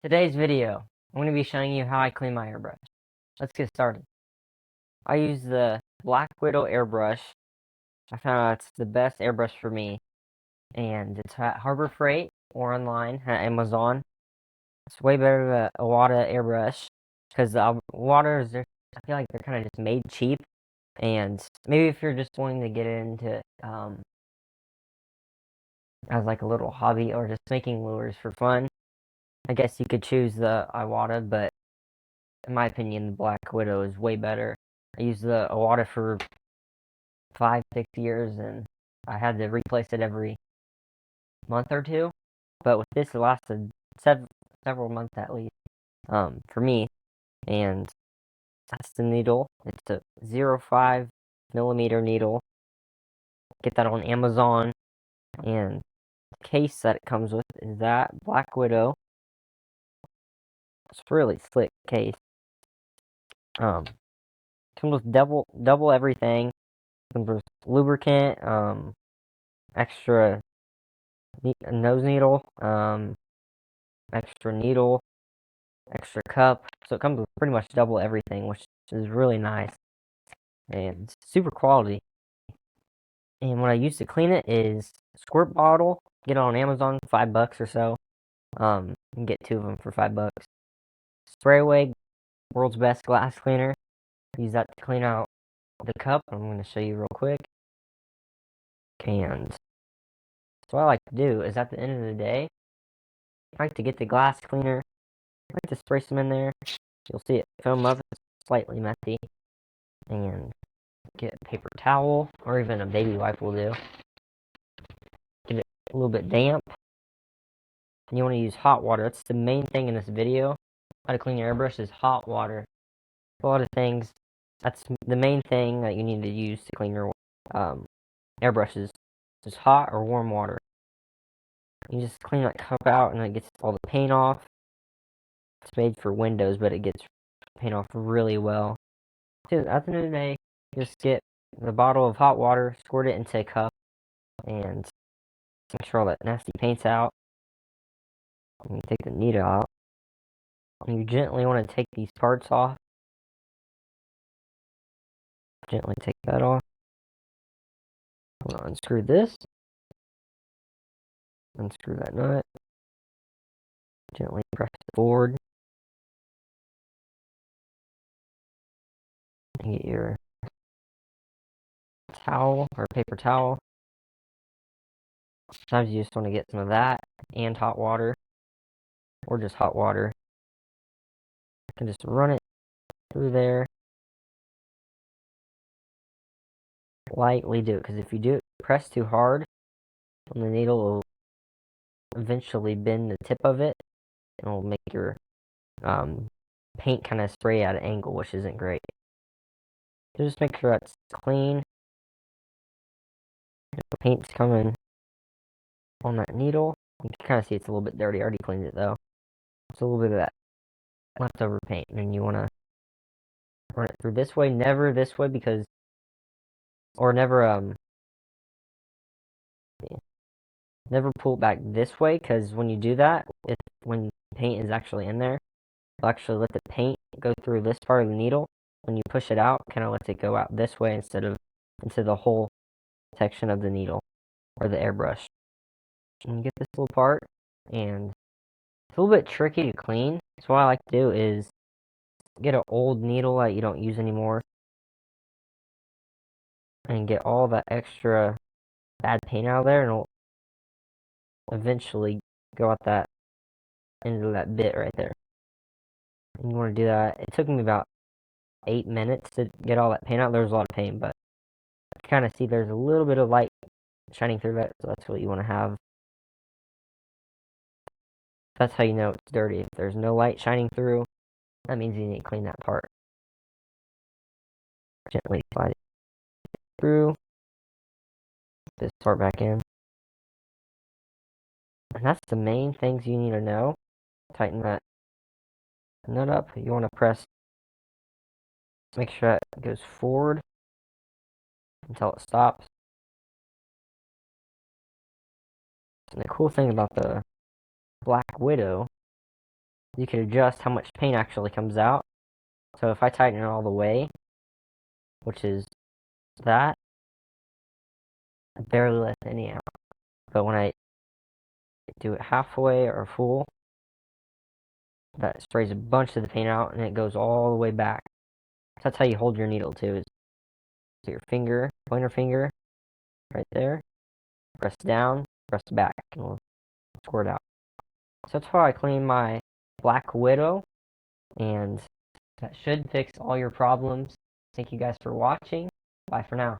Today's video, I'm going to be showing you how I clean my airbrush. Let's get started. I use the Black Widow airbrush. I found out it's the best airbrush for me, and it's at Harbor Freight or online at Amazon. It's way better than a Wada airbrush because the Wadas, I feel like they're kind of just made cheap, and maybe if you're just wanting to get into as like a little hobby or just making lures for fun, I guess you could choose the Iwata, but in my opinion, the Black Widow is way better. I used the Iwata for 5, 6 years, and I had to replace it every month or two. But with this, it lasted several months at least, for me. And that's the needle. It's a 0.5 millimeter needle. Get that on Amazon. And the case that it comes with is that Black Widow. It's a really slick case. Comes with double everything. Comes with lubricant, extra nose needle, extra needle, extra cup. So it comes with pretty much double everything, which is really nice and super quality. And what I use to clean it is squirt bottle. Get it on Amazon, $5 or so. You can get 2 of them for $5. Spray away, world's best glass cleaner. Use that to clean out the cup. I'm going to show you real quick. And so what I like to do is at the end of the day, I like to get the glass cleaner. I like to spray some in there. You'll see it foam up. It's slightly messy. And get a paper towel, or even a baby wipe will do. Get it a little bit damp. And you want to use hot water. That's the main thing in this video. How to clean your airbrush is hot water. A lot of things. That's the main thing that you need to use to clean your airbrushes. Just hot or warm water. You just clean that cup out, and it gets all the paint off. It's made for windows, but it gets paint off really well. So at the end of the day, just get the bottle of hot water, squirt it into a cup, and make sure all that nasty paint's out. And you take the needle out. And you gently want to take these parts off. Gently take that off. I'm going to unscrew this. Unscrew that nut. Gently press it forward. And get your towel or paper towel. Sometimes you just want to get some of that and hot water, or just hot water. You can just run it through there. Lightly do it, because if you do it, press too hard, and the needle will eventually bend the tip of it, and it'll make your paint kind of spray at an angle, which isn't great. So just make sure that's clean. The paint's coming on that needle. You can kind of see it's a little bit dirty. I already cleaned it though. It's a little bit of that leftover paint, and you want to run it through this way, never this way, because, or never pull it back this way, because when you do that, when paint is actually in there, you'll actually let the paint go through this part of the needle. When you push it out, kind of lets it go out this way instead of into the whole section of the needle or the airbrush. And you get this little part, and it's a little bit tricky to clean. So what I like to do is get an old needle that you don't use anymore, and get all that extra bad paint out of there, and it'll eventually go out that into that bit right there. And you want to do that. It took me about 8 minutes to get all that paint out. There was a lot of paint, but you kind of see there's a little bit of light shining through that, so that's what you want to have. That's how you know it's dirty. If there's no light shining through, that means you need to clean that part. Gently slide it through. This part back in. And that's the main things you need to know. Tighten that nut up. You want to press, make sure that goes forward until it stops. And the cool thing about the Black Widow you can adjust how much paint actually comes out. So if I tighten it all the way, which is that, I barely let any out. But when I do it halfway or full, that sprays a bunch of the paint out and it goes all the way back. That's how you hold your needle too, is your finger, pointer finger, right there, press down, press back, and we'll squirt out. So that's how I clean my Black Widow, and that should fix all your problems. Thank you guys for watching. Bye for now.